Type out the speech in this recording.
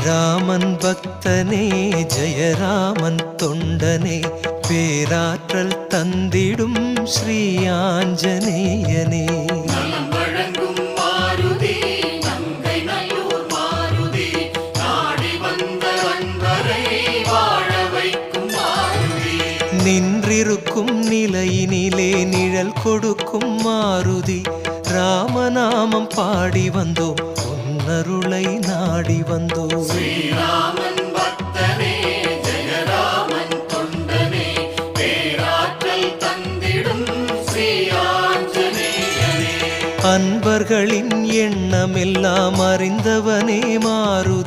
ஸ்ரீராமன் பக்தனே ஜெயராமன் தொண்டனே பேராற்றல் தந்திடும் ஸ்ரீ ஆஞ்சநேயனே நின்றிருக்கும் நிலையினிலே நிழல் கொடுக்கும் மாருதி ராமநாமம் பாடி வந்தோம் பொன்னருளை நாடி வந்தோம் ஸ்ரீராமன் பக்தனே ஜெயராமன் தொண்டனே பேராற்றல் தந்திடும் ஸ்ரீ ஆஞ்சநேயனே அன்பர்களின் எண்ணமெல்லாம் அறிந்தவனே மாருதி